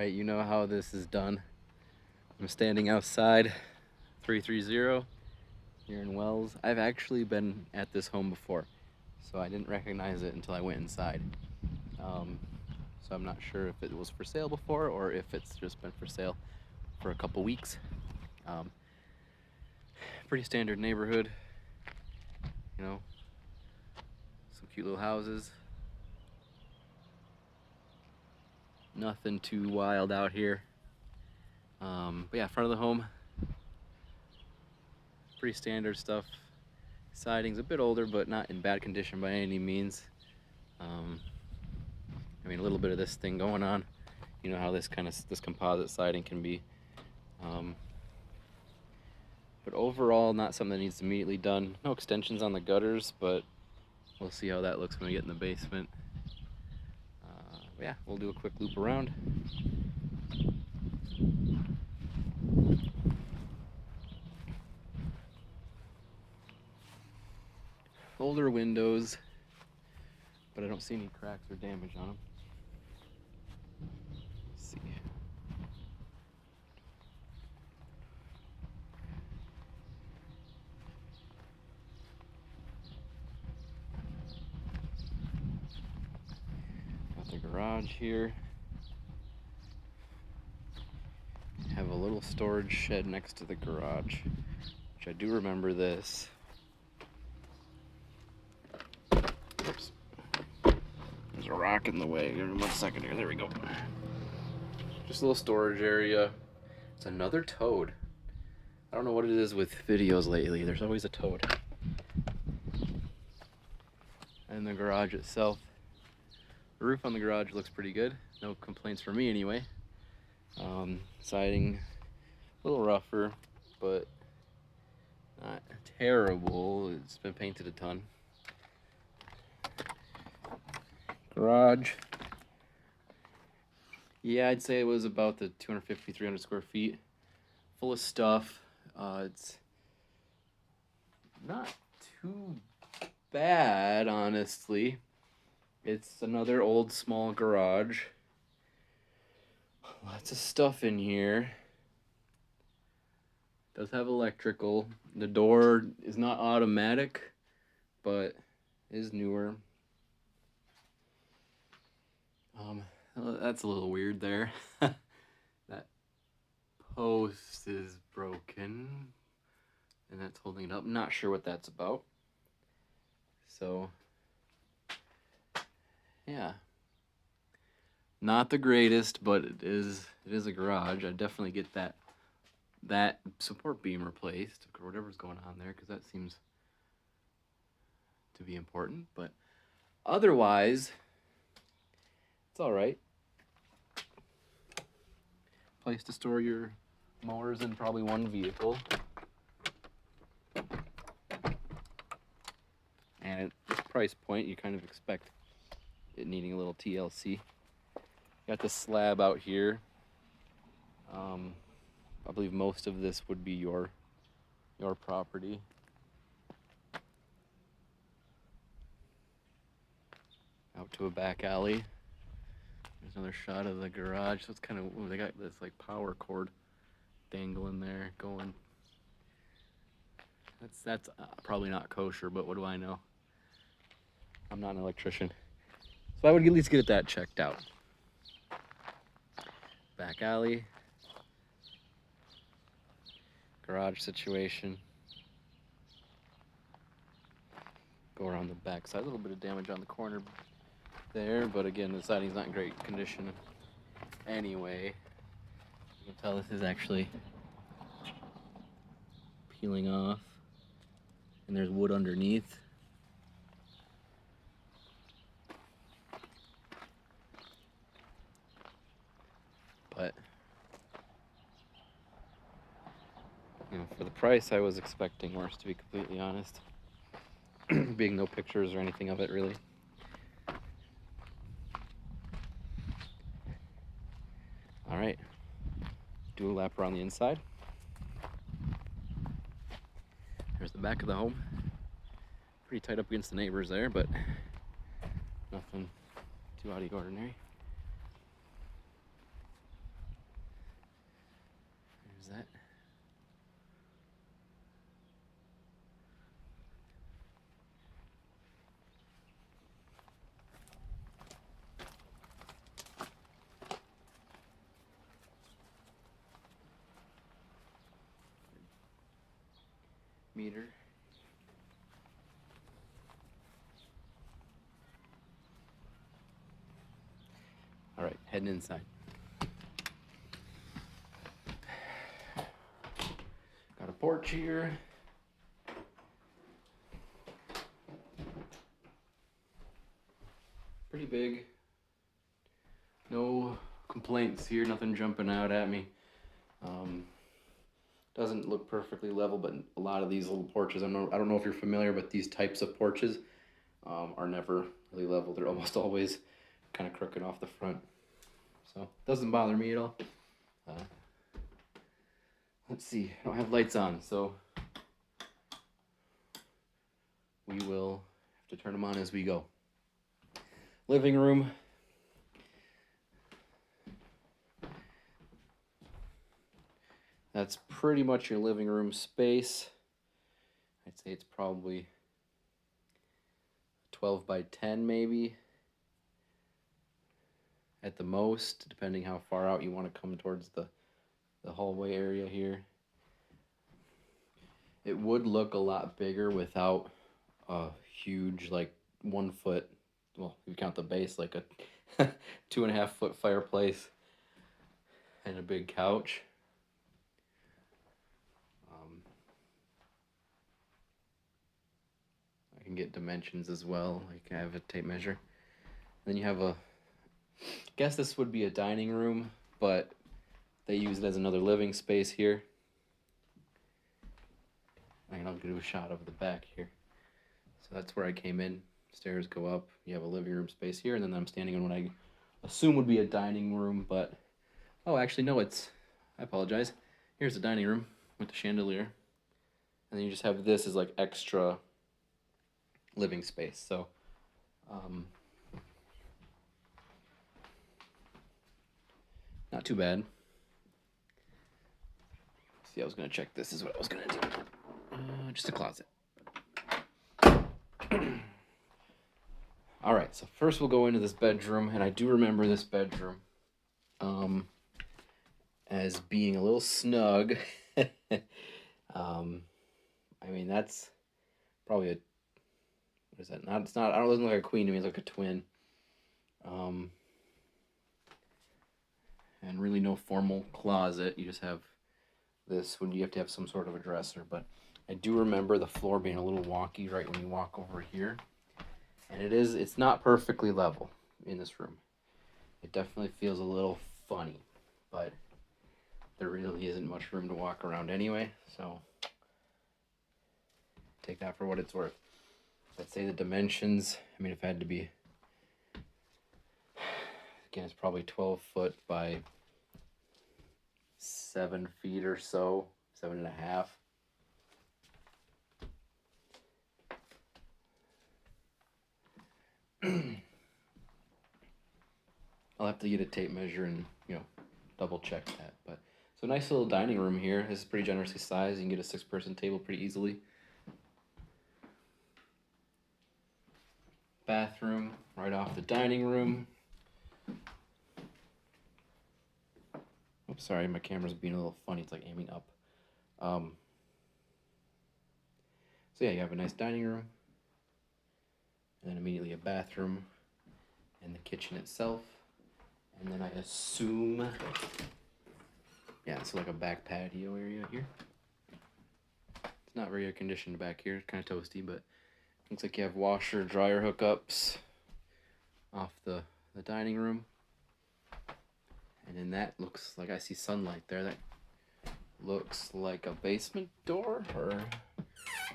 right, you know how this is done. I'm standing outside 330 here in Wells. I've actually been at this home before, so I didn't recognize it until I went inside. So I'm not sure if it was for sale before or if it's just been for sale for a couple weeks. Um, Pretty standard neighborhood, you know, some cute little houses. Nothing too wild out here. But yeah, front of the home, pretty standard stuff. Siding's a bit older, but not in bad condition by any means. I mean, a little bit of this thing going on. You know how this composite siding can be. But overall, not something that needs immediately done. No extensions on the gutters, but we'll see how that looks when we get in the basement. Yeah, we'll do a quick loop around. Older windows, but I don't see any cracks or damage on them. Let's see. Got the garage here. Have a little storage shed next to the garage, which I do remember this. Oops. There's a rock in the way. Give me 1 second here. There we go. Just a little storage area. It's another toad. I don't know what it is with videos lately. There's always a toad. And the garage itself. The roof on the garage looks pretty good. No complaints for me anyway. Siding a little rougher, but not terrible. It's been painted a ton. Garage. Yeah, I'd say it was about the 250, 300 square feet. Full of stuff. It's not too bad, honestly. It's another old small garage. Lots of stuff in here. Does have electrical. The door is not automatic, but is newer. That's a little weird there. That post is broken, and that's holding it up. Not sure what that's about. So, yeah. Not the greatest, but it is a garage. I definitely get that support beam replaced, or whatever's going on there, because that seems to be important. But otherwise, it's all right. Place to store your mowers in probably one vehicle. And at this price point, you kind of expect it needing a little TLC. Got the slab out here. I believe most of this would be your property. Out to a back alley. There's another shot of the garage. So it's kind of, they got this like power cord dangling there going. That's probably not kosher, but what do I know? I'm not an electrician. So I would at least get that checked out. Back alley. Garage situation. Go around the back side. A little bit of damage on the corner there, but again, the siding's not in great condition anyway. You can tell this is actually peeling off, and there's wood underneath. But you know, for the price, I was expecting worse, to be completely honest. Being no pictures or anything of it, really. All right, do a lap around the inside. There's the back of the home. Pretty tight up against the neighbors there, but nothing too out of the ordinary. that? Meter. All right, heading inside. Got a porch here. Pretty big. No complaints here, nothing jumping out at me. Doesn't look perfectly level, but a lot of these little porches, I don't know if you're familiar with these types of porches, are never really level. They're almost always kind of crooked off the front. So doesn't bother me at all. Let's see, I don't have lights on, so we will have to turn them on as we go. Living room. That's pretty much your living room space. I'd say it's probably 12 by 10 maybe at the most, depending how far out you want to come towards the hallway area here. It would look a lot bigger without a huge, like 1 foot, well, if you count the base, like a 2.5 foot fireplace and a big couch. I can get dimensions as well, like I have a tape measure. Then you have I guess this would be a dining room, but they use it as another living space here. And I'll do a shot of the back here. So that's where I came in. Stairs go up. You have a living room space here, and then I'm standing in what I assume would be a dining room, but oh, actually no, I apologize. Here's the dining room with the chandelier. And then you just have this as like extra living space. So not too bad. See, I was gonna check this is what I was gonna do. Just a closet. All right, so first we'll go into this bedroom, and I do remember this bedroom as being a little snug. I mean, that's probably what is that? It's not, it doesn't look like a queen to me, it's like a twin. And really no formal closet, you just have this when you have to have some sort of a dresser, but I do remember the floor being a little wonky right when you walk over here. And it's not perfectly level in this room. It definitely feels a little funny, but there really isn't much room to walk around anyway, so take that for what it's worth. Let's say the dimensions, I mean, if it had to be, again, it's probably 12 foot by 7 feet or so, 7.5. I'll have to get a tape measure and, double check that. But so nice little dining room here. This is pretty generously sized. You can get a 6-person table pretty easily. Bathroom right off the dining room. Oops, sorry, my camera's being a little funny. It's like aiming up. So yeah, you have a nice dining room, and then immediately a bathroom, and the kitchen itself. And then I assume, yeah, so like a back patio area here. It's not very air conditioned back here, it's kind of toasty, but looks like you have washer, dryer hookups off the dining room. And then that looks like I see sunlight there. That looks like a basement door, or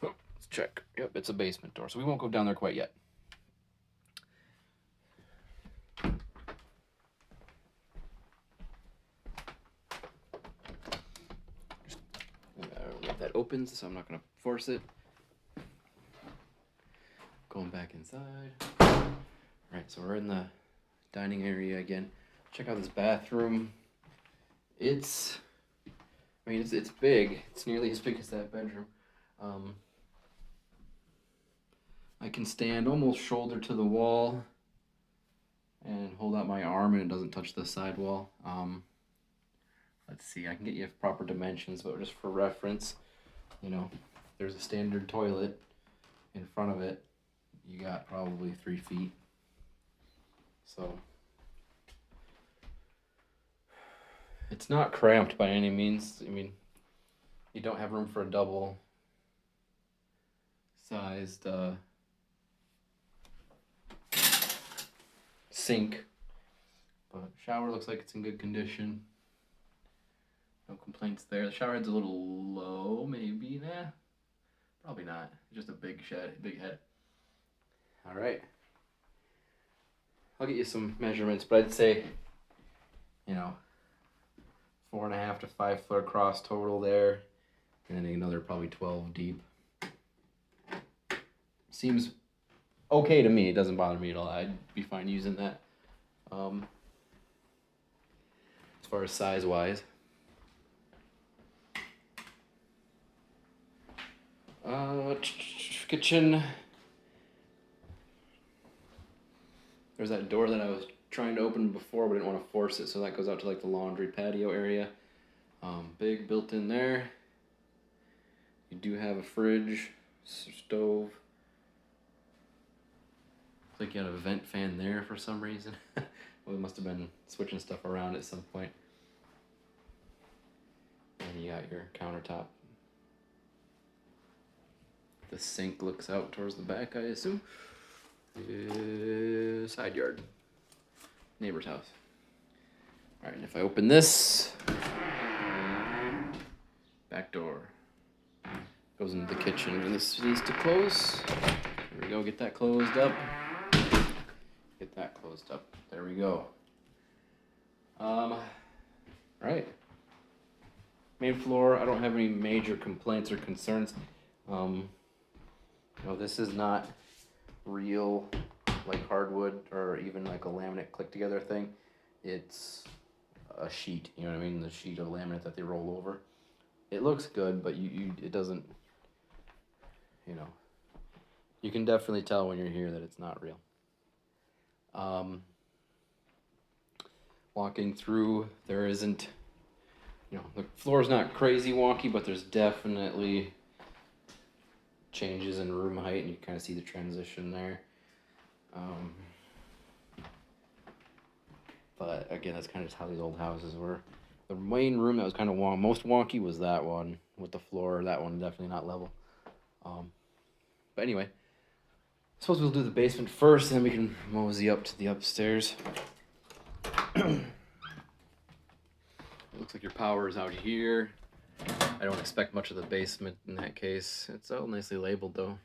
let's check. Yep, it's a basement door, so we won't go down there quite yet. That opens, so I'm not gonna force it. Going back inside. All right, so we're in the dining area again. Check out this bathroom. I I mean, it's big. It's nearly as big as that bedroom. Um, I can stand almost shoulder to the wall and hold out my arm and it doesn't touch the sidewall. Let's see, I can get you proper dimensions, but just for reference, you know, there's a standard toilet in front of it. You got probably 3 feet. So it's not cramped by any means. I mean, you don't have room for a double sized sink, but shower looks like it's in good condition. No complaints there. The shower head's a little low, maybe. Nah, probably not. Just a big head. All right. I'll get you some measurements, but I'd say, 4.5 to 5 foot across total there, and then another probably 12 deep. Seems okay to me. It doesn't bother me at all. I'd be fine using that. As far as size wise. Kitchen. There's that door that I was trying to open before, but didn't want to force it, so that goes out to like the laundry patio area. Big built in there. You do have a fridge, stove. Looks like you had a vent fan there for some reason. Well, we must have been switching stuff around at some point. And you got your countertop. The sink looks out towards the back, I assume. Side yard. Neighbor's house. Alright, and if I open this, back door. Goes into the kitchen, and this needs to close. There we go, get that closed up. Get that closed up. There we go. Right. Main floor, I don't have any major complaints or concerns. This is not real like hardwood or even like a laminate click together thing. It's a sheet, you know what I mean? The sheet of laminate that they roll over. It looks good, but it doesn't, you can definitely tell when you're here that it's not real. Walking through, there isn't, the floor is not crazy wonky, but there's definitely changes in room height, and you kind of see the transition there. But again, that's kind of just how these old houses were. The main room that was kind of most wonky was that one with the floor. That one definitely not level. But anyway, I suppose we'll do the basement first, and then we can mosey up to the upstairs. It looks like your power is out here. I don't expect much of the basement in that case. It's all nicely labeled though.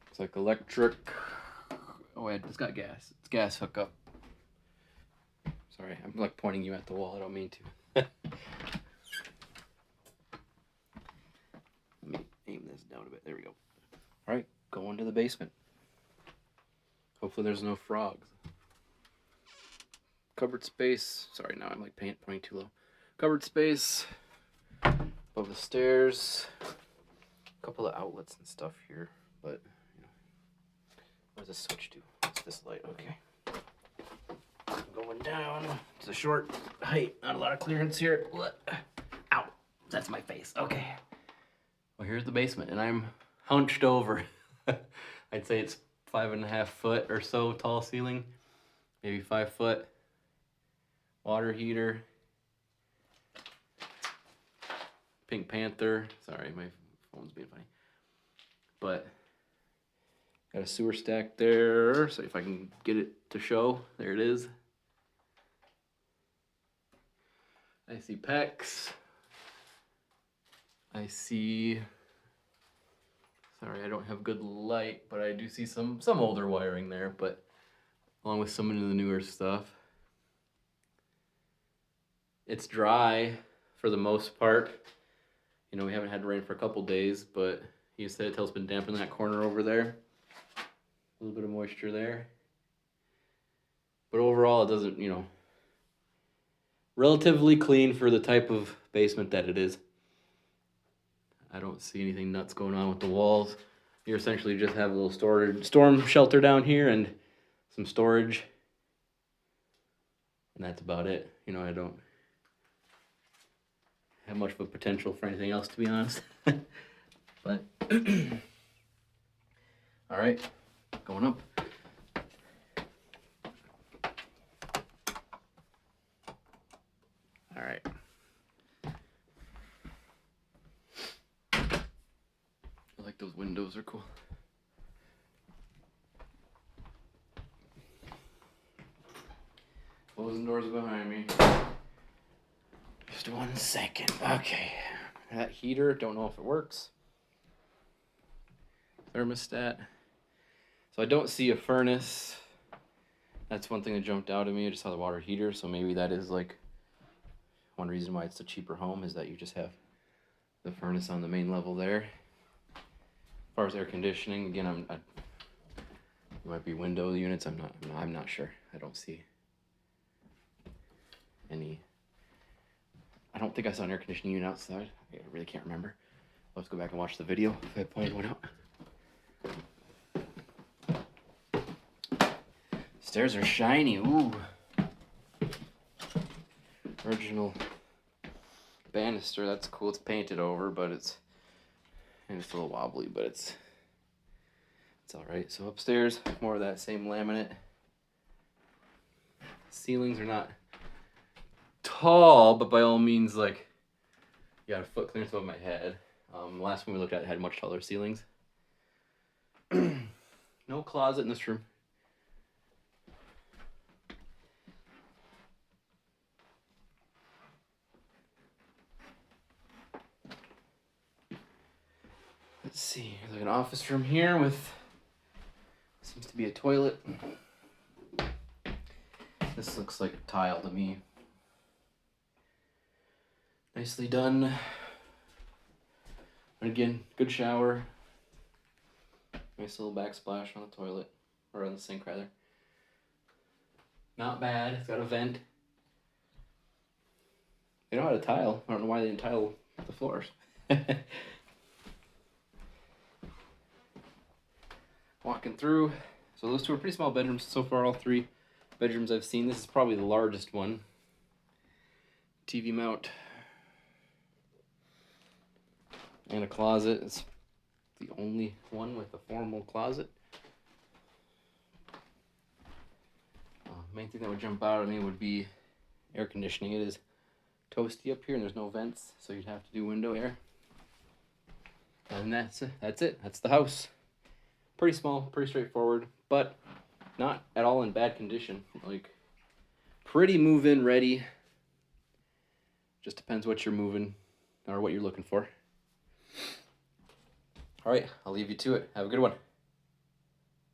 It's like electric. Oh wait, it's got gas. It's gas hookup. Sorry, I'm like pointing you at the wall. I don't mean to. Let me aim this down a bit. There we go. All right, go into the basement. Hopefully there's no frogs. Covered space. Sorry, now I'm like pointing too low. Covered space above the stairs. A couple of outlets and stuff here, but where's the switch to? It's this light. Okay. Going down. It's a short height. Not a lot of clearance here. What? Ow! That's my face. Okay. Well, here's the basement, and I'm hunched over. I'd say it's 5.5 foot or so tall ceiling, maybe 5 foot. Water heater. Pink Panther. Sorry, my phone's being funny. But got a sewer stack there. So if I can get it to show, there it is. I see PEX. I see. Sorry, I don't have good light, but I do see some older wiring there, but along with some of the newer stuff. It's dry for the most part. We haven't had rain for a couple days, but you said it's been damp in that corner over there. A little bit of moisture there. But overall, it doesn't, relatively clean for the type of basement that it is. I don't see anything nuts going on with the walls. You essentially just have a little storm shelter down here and some storage. And that's about it. You know, I don't have much of a potential for anything else, to be honest. But, all right, going up. All right. I like those windows, are cool. Closing doors behind me. Just 1 second. Okay. That heater, don't know if it works. Thermostat. So I don't see a furnace. That's one thing that jumped out at me. I just saw the water heater, so maybe that is like one reason why it's a cheaper home, is that you just have the furnace on the main level there. As far as air conditioning, again, it might be window units. I'm not sure. I don't see any. I don't think I saw an air conditioning unit outside. I really can't remember. Let's go back and watch the video if I pointed one out. Stairs are shiny. Ooh. Original banister. That's cool. It's painted over, but it's a little wobbly, but it's all right. So upstairs, more of that same laminate. Ceilings are not tall, but by all means, like, you got a foot clearance above my head. The last one we looked at had much taller ceilings. No closet in this room. Let's see, there's like an office room here with, seems to be a toilet. This looks like a tile to me. Nicely done. And again, good shower. Nice little backsplash on the toilet, or on the sink rather. Not bad, it's got a vent. They know how to tile. I don't know why they didn't tile the floors. Walking through. So those two are pretty small bedrooms so far, all 3 bedrooms I've seen. This is probably the largest one. TV mount. And a closet. It's the only one with a formal closet. Main thing that would jump out at me would be air conditioning. It is toasty up here and there's no vents, so you'd have to do window air. And that's it. That's the house. Pretty small, pretty straightforward, but not at all in bad condition. Like, pretty move-in ready. Just depends what you're moving or what you're looking for. All right, I'll leave you to it. Have a good one.